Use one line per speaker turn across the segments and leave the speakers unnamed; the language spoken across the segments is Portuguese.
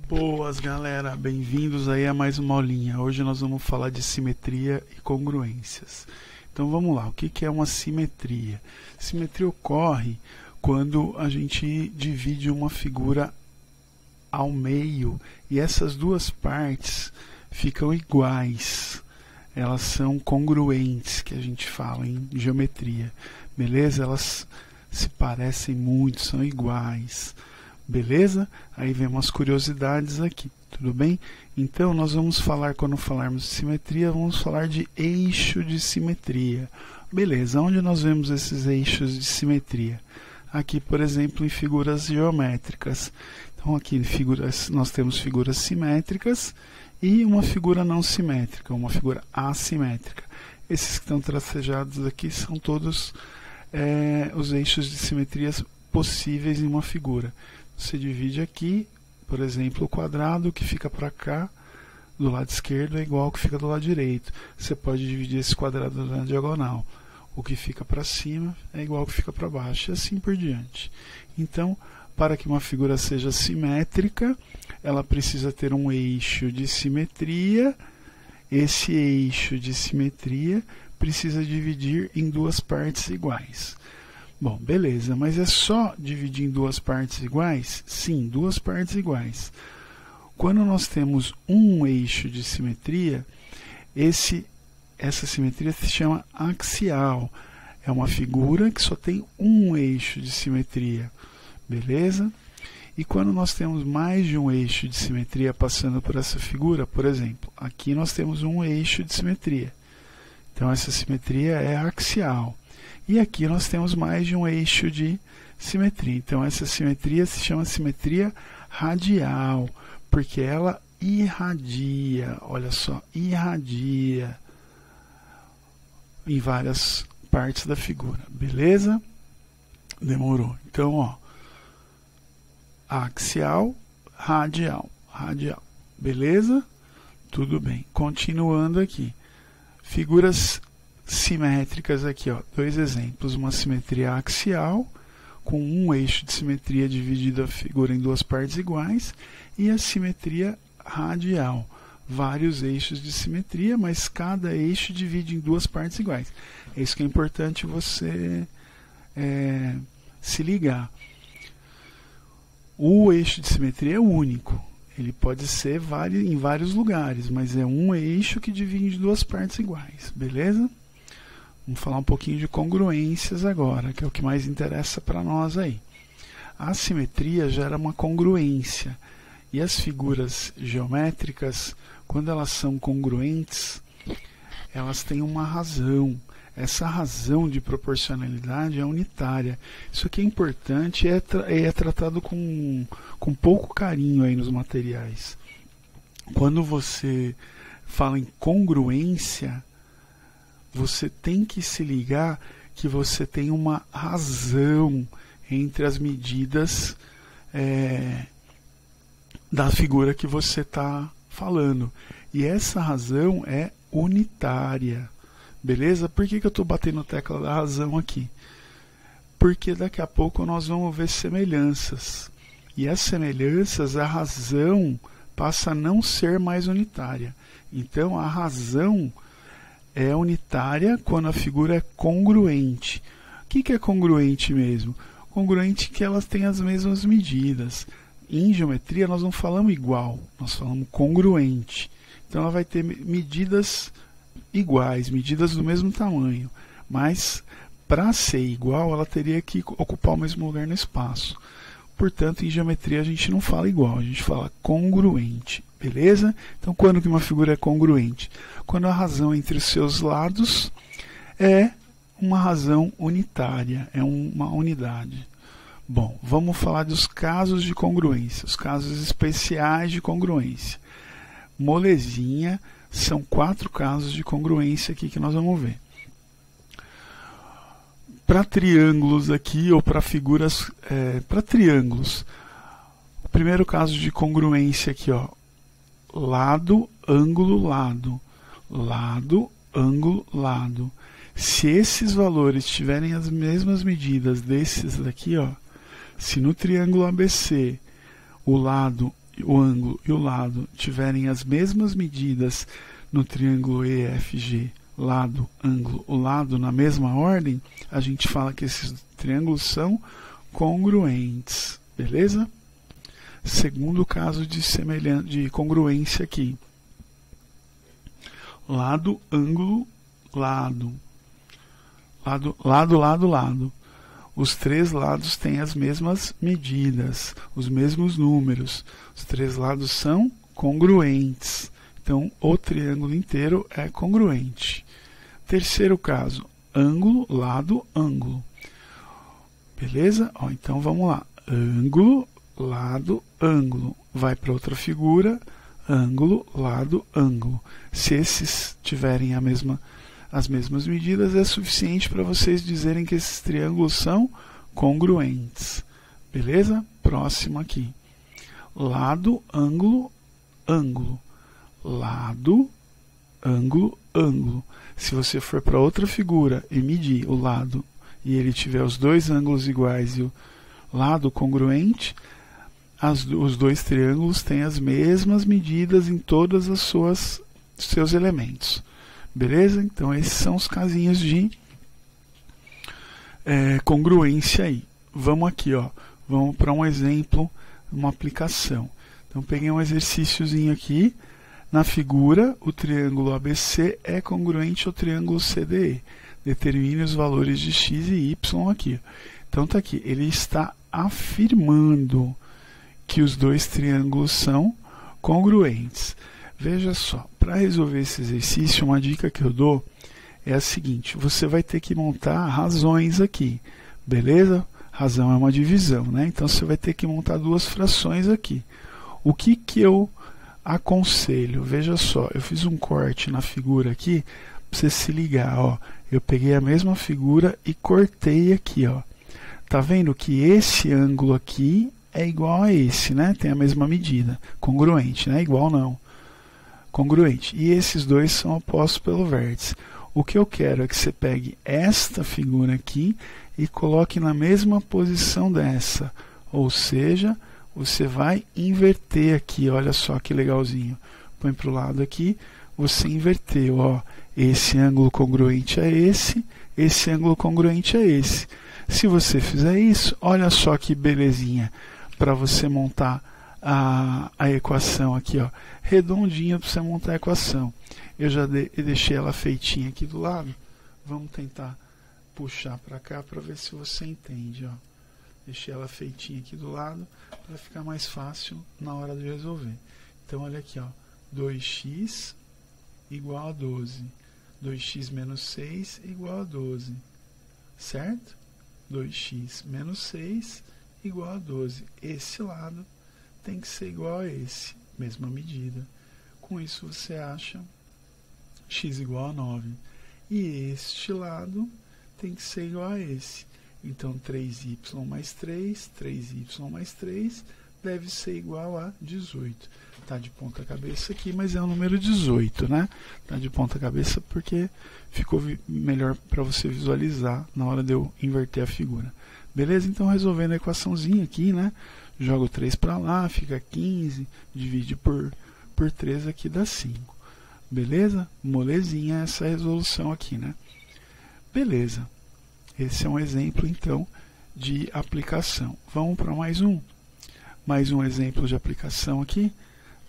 Boas, galera, bem-vindos aí a mais uma aulinha. Hoje nós vamos falar de simetria e congruências. Então vamos lá, o que é uma simetria? Simetria ocorre quando a gente divide uma figura ao meio e essas duas partes ficam iguais. Elas são congruentes, que a gente fala em geometria, beleza? Elas se parecem muito, são iguais. Beleza? Aí vem umas curiosidades aqui, tudo bem? Então nós vamos falar, quando falarmos de simetria, vamos falar de eixo de simetria. Beleza, onde nós vemos esses eixos de simetria? Aqui, por exemplo, em figuras geométricas. Então aqui em figuras, nós temos figuras simétricas e uma figura não simétrica, uma figura assimétrica. Esses que estão tracejados aqui são todos os eixos de simetria possíveis em uma figura. Você divide aqui, por exemplo, o quadrado que fica para cá, do lado esquerdo, é igual ao que fica do lado direito. Você pode dividir esse quadrado na diagonal. O que fica para cima é igual ao que fica para baixo, e assim por diante. Então, para que uma figura seja simétrica, ela precisa ter um eixo de simetria. Esse eixo de simetria precisa dividir em duas partes iguais. Bom, beleza, mas é só dividir em duas partes iguais? Sim, duas partes iguais. Quando nós temos um eixo de simetria, essa simetria se chama axial. É uma figura que só tem um eixo de simetria, beleza? E quando nós temos mais de um eixo de simetria passando por essa figura, por exemplo, aqui nós temos um eixo de simetria. Então essa simetria é axial. E aqui nós temos mais de um eixo de simetria. Então essa simetria se chama simetria radial, porque ela irradia, olha só, irradia em várias partes da figura, beleza? Demorou. Então, ó, axial, radial, beleza? Tudo bem. Continuando aqui. Figuras simétricas aqui, ó, dois exemplos, uma simetria axial com um eixo de simetria dividido a figura em duas partes iguais e a simetria radial, vários eixos de simetria, mas cada eixo divide em duas partes iguais. É isso que é importante você se ligar. O eixo de simetria é único. Ele pode ser em vários lugares, mas é um eixo que divide em duas partes iguais, beleza? Vamos falar um pouquinho de congruências agora, que é o que mais interessa para nós aí. A simetria gera uma congruência, e as figuras geométricas, quando elas são congruentes, elas têm uma razão. Essa razão de proporcionalidade é unitária. Isso aqui é importante e é tratado com pouco carinho aí nos materiais. Quando você fala em congruência, você tem que se ligar que você tem uma razão entre as medidas da figura que você está falando. E essa razão é unitária. Beleza? Por que eu estou batendo a tecla da razão aqui? Porque daqui a pouco nós vamos ver semelhanças. E as semelhanças, a razão passa a não ser mais unitária. Então a razão é unitária quando a figura é congruente. O que é congruente mesmo? Congruente que elas têm as mesmas medidas. Em geometria nós não falamos igual, nós falamos congruente. Então ela vai ter medidas iguais, medidas do mesmo tamanho. Mas para ser igual ela teria que ocupar o mesmo lugar no espaço. Portanto, em geometria a gente não fala igual, a gente fala congruente. Beleza? Então, quando que uma figura é congruente? Quando a razão entre os seus lados é uma razão unitária, é uma unidade. Bom, vamos falar dos casos de congruência, os casos especiais de congruência. Molezinha, são 4 casos de congruência aqui que nós vamos ver. Para triângulos aqui, ou para figuras, para triângulos, o primeiro caso de congruência aqui, ó, lado, ângulo, lado. Lado, ângulo, lado. Se esses valores tiverem as mesmas medidas desses daqui, ó, se no triângulo ABC o lado o ângulo e o lado tiverem as mesmas medidas no triângulo EFG, lado, ângulo, o lado na mesma ordem, a gente fala que esses triângulos são congruentes, beleza? Segundo caso de congruência aqui. Lado, ângulo, lado. Lado. Os três lados têm as mesmas medidas, os mesmos números. Os três lados são congruentes. Então, o triângulo inteiro é congruente. Terceiro caso, ângulo, lado, ângulo. Beleza? Ó, então, vamos lá. Ângulo, lado, ângulo. Vai para outra figura, ângulo, lado, ângulo. Se esses tiverem as mesmas medidas, é suficiente para vocês dizerem que esses triângulos são congruentes. Beleza? Próximo aqui. Lado, ângulo, ângulo. Lado, ângulo, ângulo. Se você for para outra figura e medir o lado e ele tiver os dois ângulos iguais e o lado congruente, os dois triângulos têm as mesmas medidas em todas as seus elementos. Beleza? Então esses são os casinhos de congruência aí. Vamos aqui, ó. Vamos para um exemplo, uma aplicação. Então peguei um exercíciozinho aqui. Na figura, o triângulo ABC é congruente ao triângulo CDE. Determine os valores de x e y aqui. Então tá aqui, ele está afirmando que os dois triângulos são congruentes. Veja só, para resolver esse exercício, uma dica que eu dou é a seguinte: você vai ter que montar razões aqui, beleza? Razão é uma divisão, né? Então você vai ter que montar duas frações aqui. O que eu aconselho? Veja só, eu fiz um corte na figura aqui, para você se ligar, ó. Eu peguei a mesma figura e cortei aqui, ó. Tá vendo que esse ângulo aqui é igual a esse, né? Tem a mesma medida, congruente, né? Igual não. Congruente. E esses dois são opostos pelo vértice. O que eu quero é que você pegue esta figura aqui e coloque na mesma posição dessa. Ou seja, você vai inverter aqui. Olha só que legalzinho. Põe para o lado aqui. Você inverteu. Ó, esse ângulo congruente é esse ângulo congruente é esse. Se você fizer isso, olha só que belezinha para você montar a equação aqui, ó, redondinha para você montar a equação. Eu já deixei ela feitinha aqui do lado. Vamos tentar puxar para cá para ver se você entende, ó. Deixei ela feitinha aqui do lado para ficar mais fácil na hora de resolver. Então olha aqui, ó, 2x igual a 12. 2x menos 6 igual a 12. Certo? 2x menos 6 igual a 12. Esse lado tem que ser igual a esse, mesma medida. Com isso você acha x igual a 9. E este lado tem que ser igual a esse. Então 3y mais 3, 3y mais 3 deve ser igual a 18. Está de ponta cabeça aqui, mas é o número 18, né? Está de ponta cabeça porque ficou melhor para você visualizar na hora de eu inverter a figura. Beleza? Então resolvendo a equaçãozinha aqui, né? Jogo 3 para lá, fica 15, divide por 3 aqui dá 5. Beleza? Molezinha essa resolução aqui, né? Beleza. Esse é um exemplo, então, de aplicação. Vamos para mais um. Mais um exemplo de aplicação aqui.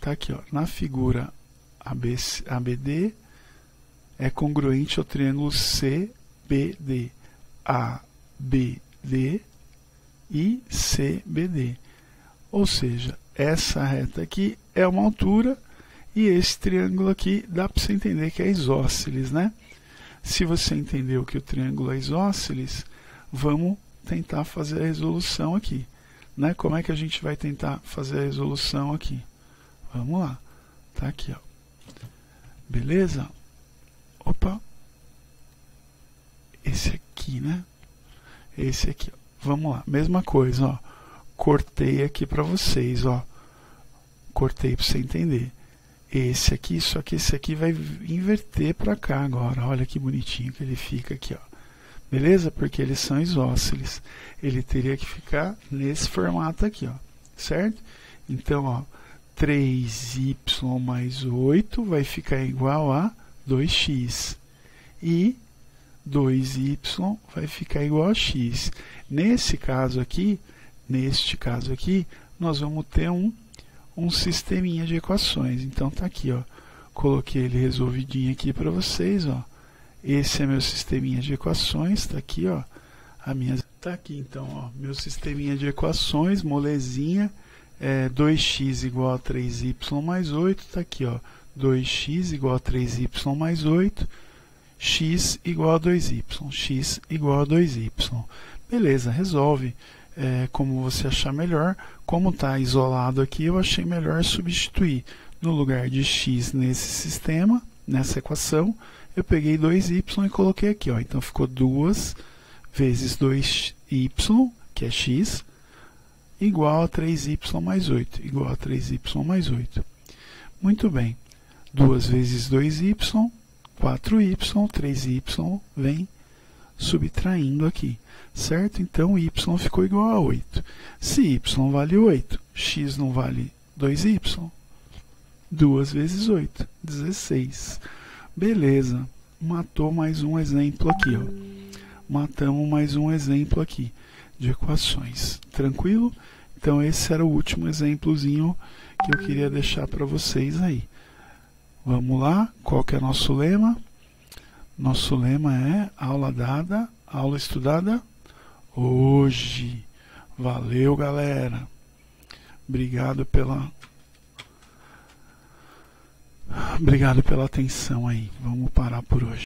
Tá aqui, ó. Na figura ABD é congruente ao triângulo CBD. ABD e CBD. Ou seja, essa reta aqui é uma altura e esse triângulo aqui dá para você entender que é isósceles, né? Se você entendeu que o triângulo é isósceles, vamos tentar fazer a resolução aqui, né? Como é que a gente vai tentar fazer a resolução aqui? Vamos lá. Tá aqui, ó. Beleza? Opa. Esse aqui, né? Esse aqui, ó. Vamos lá. Mesma coisa, ó. Cortei aqui para vocês, ó. Cortei para você entender. Esse aqui, só que esse aqui vai inverter para cá agora. Olha que bonitinho que ele fica aqui, ó. Beleza? Porque eles são isósceles. Ele teria que ficar nesse formato aqui, ó. Certo? Então, ó, 3y mais 8 vai ficar igual a 2x. E 2y vai ficar igual a x. Neste caso aqui, nós vamos ter um sisteminha de equações. Então tá aqui, ó. Coloquei ele resolvidinho aqui para vocês, ó. Esse é meu sisteminha de equações, tá aqui, ó. Tá aqui então, ó, meu sisteminha de equações, molezinha, 2x igual a 3y mais 8, tá aqui, ó. 2x igual a 3y mais 8, x igual a 2y, x igual a 2y. Beleza, resolve como você achar melhor. Como está isolado aqui, eu achei melhor substituir. No lugar de x nesse sistema, nessa equação, eu peguei 2y e coloquei aqui, ó. Então ficou 2 vezes 2y, que é x, igual a 3y mais 8, igual a 3y mais 8. Muito bem. 2 vezes 2y, 4y, 3y vem subtraindo aqui, certo? Então y ficou igual a 8. Se y vale 8, x não vale 2y? 2 vezes 8, 16. Beleza, matou mais um exemplo aqui, ó. Matamos mais um exemplo aqui de equações. Tranquilo? Então esse era o último exemplozinho que eu queria deixar para vocês aí. Vamos lá, qual que é nosso lema? Nosso lema é aula dada, aula estudada hoje. Valeu, galera. Obrigado pela atenção aí. Vamos parar por hoje.